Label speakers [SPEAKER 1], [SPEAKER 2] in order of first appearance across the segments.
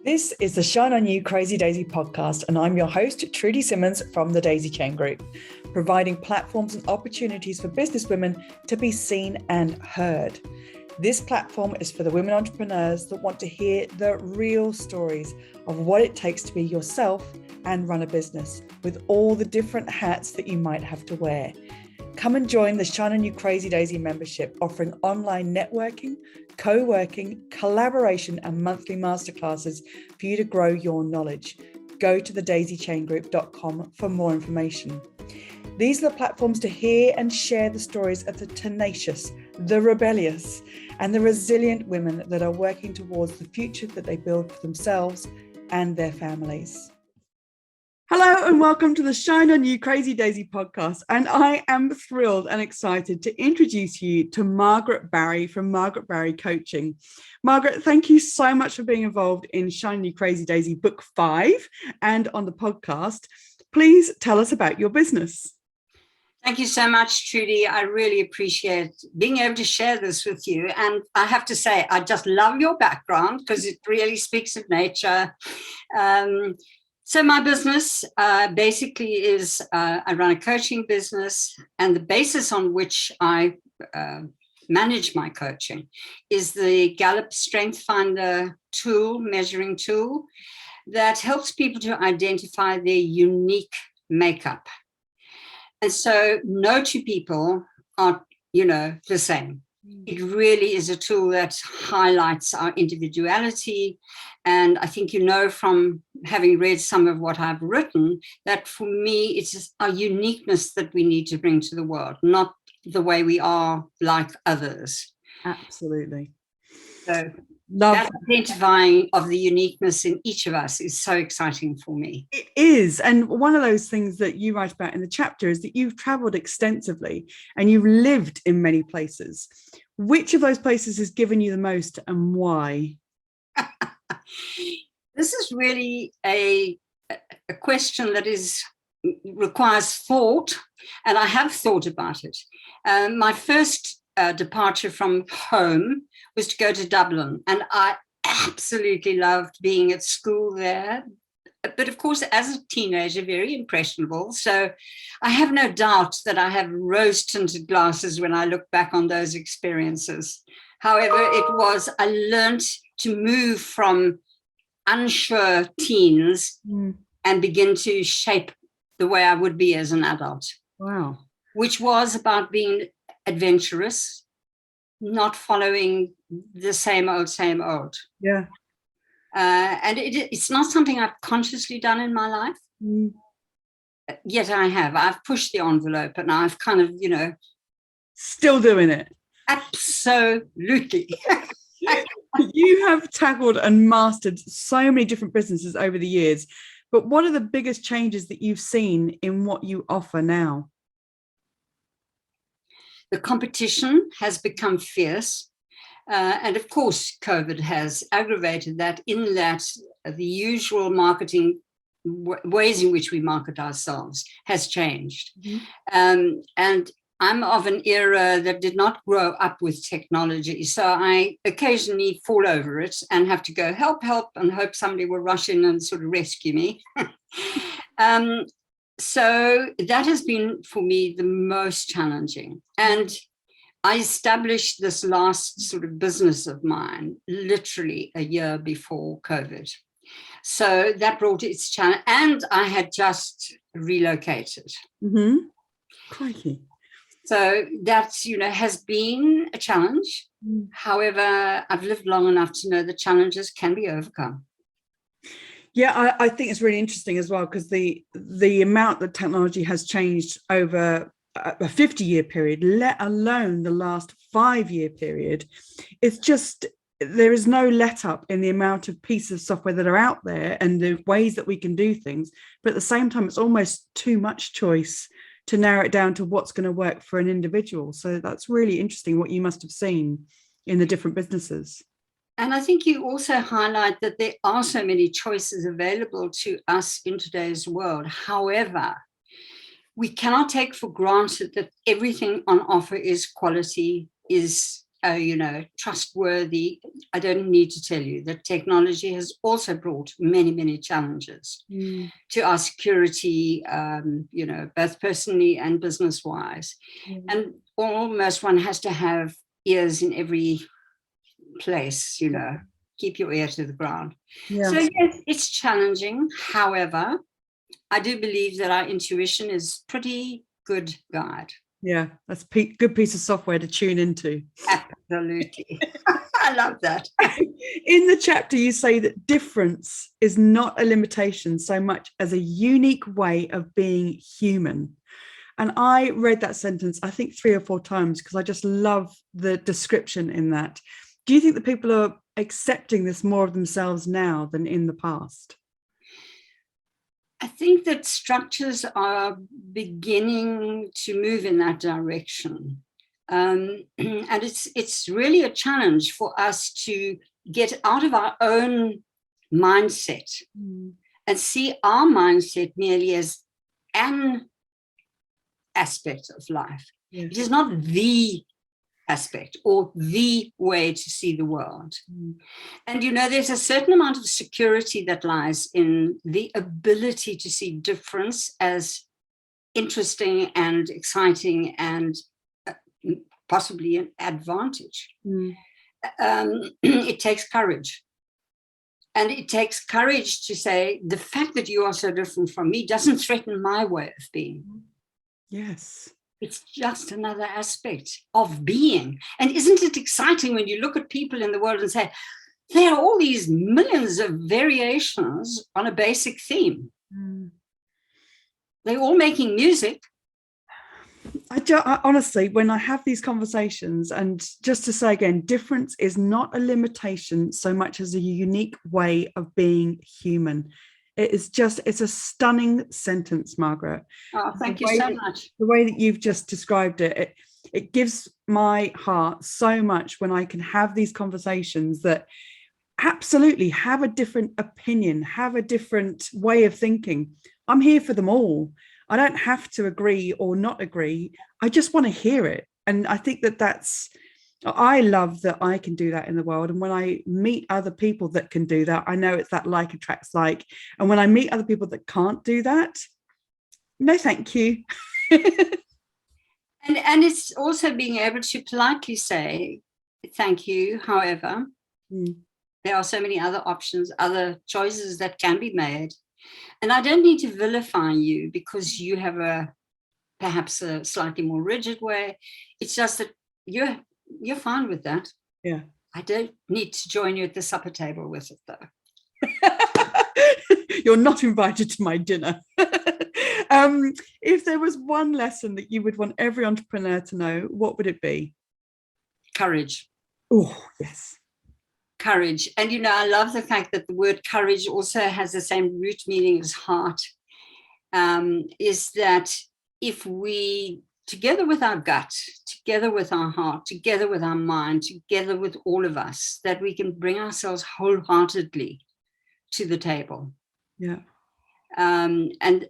[SPEAKER 1] This is the Shine On You Crazy Daisy podcast, and I'm your host, Trudy Simmons from the Daisy Chain Group, providing platforms and opportunities for businesswomen to be seen and heard. This platform is for the women entrepreneurs that want to hear the real stories of what it takes to be yourself and run a business with all the different hats that you might have to wear. Come and join the Shine On You Crazy Daisy membership, offering online networking, co-working, collaboration, and monthly masterclasses for you to grow your knowledge. Go to thedaisychaingroup.com for more information. These are the platforms to hear and share the stories of the tenacious, the rebellious, and the resilient women that are working towards the future that they build for themselves and their families. Hello and welcome to the Shine On You Crazy Daisy podcast. And I am thrilled and excited to introduce you to Margaret Barrie from Margaret Barrie Coaching. Margaret, thank you so much for being involved in Shine On You Crazy Daisy Book 5 and on the podcast. Please tell us about your business.
[SPEAKER 2] Thank you so much, Trudy. I really appreciate being able to share this with you. And I have to say, I just love your background because it really speaks of nature. So my business basically is I run a coaching business, and the basis on which I manage my coaching is the Gallup Strength Finder tool, measuring tool, that helps people to identify their unique makeup. And so no two people are, the same. It really is a tool that highlights our individuality. And I think from having read some of what I've written, that for me, it's just our uniqueness that we need to bring to the world, not the way we are like others.
[SPEAKER 1] Absolutely.
[SPEAKER 2] So that identifying of the uniqueness in each of us is so exciting for me.
[SPEAKER 1] It is. And one of those things that you write about in the chapter is that you've traveled extensively and you've lived in many places. Which of those places has given you the most and why?
[SPEAKER 2] This is really a question that requires thought, and I have thought about it. My first departure from home was to go to Dublin, and I absolutely loved being at school there. But of course, as a teenager, very impressionable. So I have no doubt that I have rose-tinted glasses when I look back on those experiences. However, I learned to move from unsure teens and begin to shape the way I would be as an adult.
[SPEAKER 1] Wow.
[SPEAKER 2] Which was about being adventurous, not following the same old.
[SPEAKER 1] Yeah.
[SPEAKER 2] And it's not something I've consciously done in my life. Yet I have. I've pushed the envelope and I've kind of,
[SPEAKER 1] Still doing it.
[SPEAKER 2] Absolutely.
[SPEAKER 1] You have tackled and mastered so many different businesses over the years, but what are the biggest changes that you've seen in what you offer now?
[SPEAKER 2] The competition has become fierce. And of course, COVID has aggravated that, in that the usual marketing ways in which we market ourselves has changed. And I'm of an era that did not grow up with technology. So I occasionally fall over it and have to go help, and hope somebody will rush in and sort of rescue me. So that has been, for me, the most challenging. And I established this last sort of business of mine literally a year before COVID. So that brought its challenge. And I had just relocated.
[SPEAKER 1] Crikey.
[SPEAKER 2] So that, has been a challenge. However, I've lived long enough to know that challenges can be overcome.
[SPEAKER 1] Yeah, I think it's really interesting as well, because the amount that technology has changed over a 50-year period, let alone the last 5-year period, it's just, there is no let up in the amount of pieces of software that are out there and the ways that we can do things. But at the same time, it's almost too much choice to narrow it down to what's going to work for an individual. So that's really interesting what you must have seen in the different businesses.
[SPEAKER 2] And I think you also highlight that there are so many choices available to us in today's world. However, we cannot take for granted that everything on offer is quality, is trustworthy. I don't need to tell you that technology has also brought many, many challenges to our security, both personally and business-wise. And almost one has to have ears in every place, keep your ear to the ground. So yes, it's challenging. However, I do believe that our intuition is pretty good guide.
[SPEAKER 1] Yeah, that's a good piece of software to tune into.
[SPEAKER 2] Absolutely. I love that.
[SPEAKER 1] In the chapter, you say that difference is not a limitation so much as a unique way of being human. And I read that sentence, I think 3 or 4 times, because I just love the description in that. Do you think that people are accepting this more of themselves now than in the past?
[SPEAKER 2] I think that structures are beginning to move in that direction. And it's really a challenge for us to get out of our own mindset and see our mindset merely as an aspect of life. It is not the aspect or the way to see the world. And there's a certain amount of security that lies in the ability to see difference as interesting and exciting and possibly an advantage. It takes courage. And it takes courage to say, the fact that you are so different from me doesn't threaten my way of being.
[SPEAKER 1] Yes.
[SPEAKER 2] It's just another aspect of being. And isn't it exciting when you look at people in the world and say, there are all these millions of variations on a basic theme. They're all making music.
[SPEAKER 1] I honestly, when I have these conversations, and just to say again, difference is not a limitation so much as a unique way of being human. It's a stunning sentence, Margaret.
[SPEAKER 2] Oh, thank you so much.
[SPEAKER 1] The way that you've just described it, it gives my heart so much when I can have these conversations that absolutely have a different opinion, have a different way of thinking. I'm here for them all. I don't have to agree or not agree. I just want to hear it. And I think I love that I can do that in the world. And when I meet other people that can do that, I know it's that like attracts like. And when I meet other people that can't do that, no, thank you.
[SPEAKER 2] And it's also being able to politely say, thank you. However, there are so many other options, other choices that can be made. And I don't need to vilify you because you have perhaps a slightly more rigid way. It's just that you're fine with that.
[SPEAKER 1] Yeah.
[SPEAKER 2] I don't need to join you at the supper table with it, though.
[SPEAKER 1] You're not invited to my dinner. If there was one lesson that you would want every entrepreneur to know, what would it be? Courage. Oh, yes.
[SPEAKER 2] Courage. And, I love the fact that the word courage also has the same root meaning as heart, is that if we, together with our gut, together with our heart, together with our mind, together with all of us, that we can bring ourselves wholeheartedly to the table.
[SPEAKER 1] Yeah.
[SPEAKER 2] And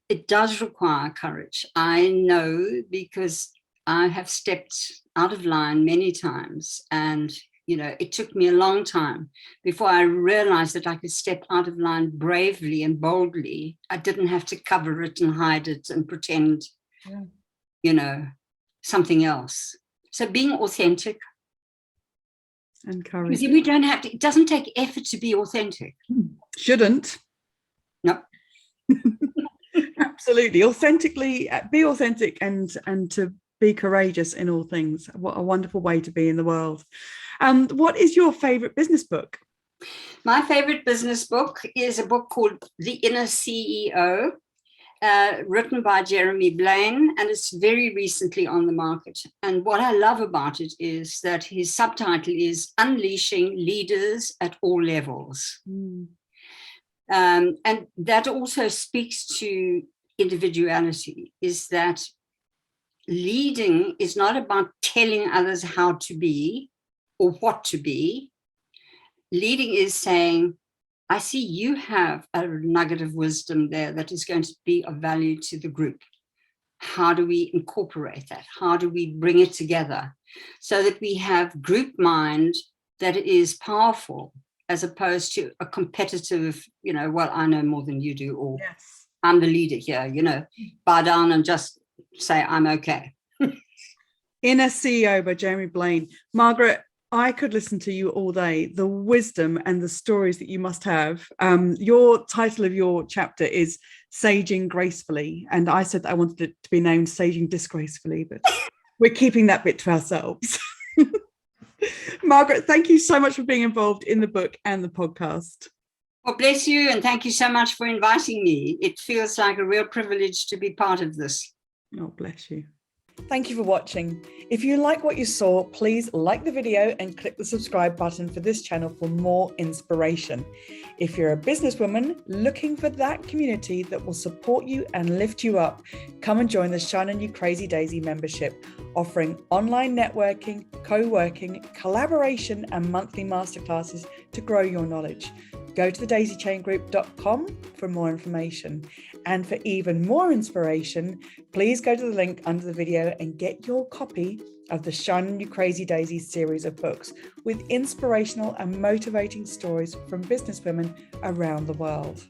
[SPEAKER 2] it does require courage. I know, because I have stepped out of line many times, and it took me a long time before I realized that I could step out of line bravely and boldly. I didn't have to cover it and hide it and pretend, something else. So being authentic.
[SPEAKER 1] And courage.
[SPEAKER 2] Because we don't have to, it doesn't take effort to be authentic.
[SPEAKER 1] Shouldn't.
[SPEAKER 2] No.
[SPEAKER 1] Absolutely. Be authentic and to be courageous in all things. What a wonderful way to be in the world. What is your favorite business book?
[SPEAKER 2] My favorite business book is a book called The Inner CEO, written by Jeremy Blaine, and it's very recently on the market. And what I love about it is that his subtitle is Unleashing Leaders at All Levels. And that also speaks to individuality, is that leading is not about telling others how to be or what to be. Leading is saying, I see you have a nugget of wisdom there that is going to be of value to the group. how do we incorporate that? How do we bring it together so that we have group mind that is powerful, as opposed to a competitive, well, I know more than you do, or
[SPEAKER 1] Yes.
[SPEAKER 2] I'm the leader here, bow down and just say, I'm okay.
[SPEAKER 1] Inner CEO by Jeremy Blaine. Margaret, I could listen to you all day. The wisdom and the stories that you must have. Your title of your chapter is Saging Gracefully. And I said that I wanted it to be named Saging Disgracefully, but we're keeping that bit to ourselves. Margaret, thank you so much for being involved in the book and the podcast.
[SPEAKER 2] Well, bless you, and thank you so much for inviting me. It feels like a real privilege to be part of this.
[SPEAKER 1] Oh, bless you. Thank you for watching. If you like what you saw, please like the video and click the subscribe button for this channel for more inspiration. If you're a businesswoman looking for that community that will support you and lift you up, come and join the Shine On You Crazy Daisy membership, offering online networking, co-working, collaboration, and monthly masterclasses to grow your knowledge. Go to thedaisychaingroup.com for more information. And for even more inspiration, please go to the link under the video and get your copy of the Shine On You Crazy Daisy series of books with inspirational and motivating stories from businesswomen around the world.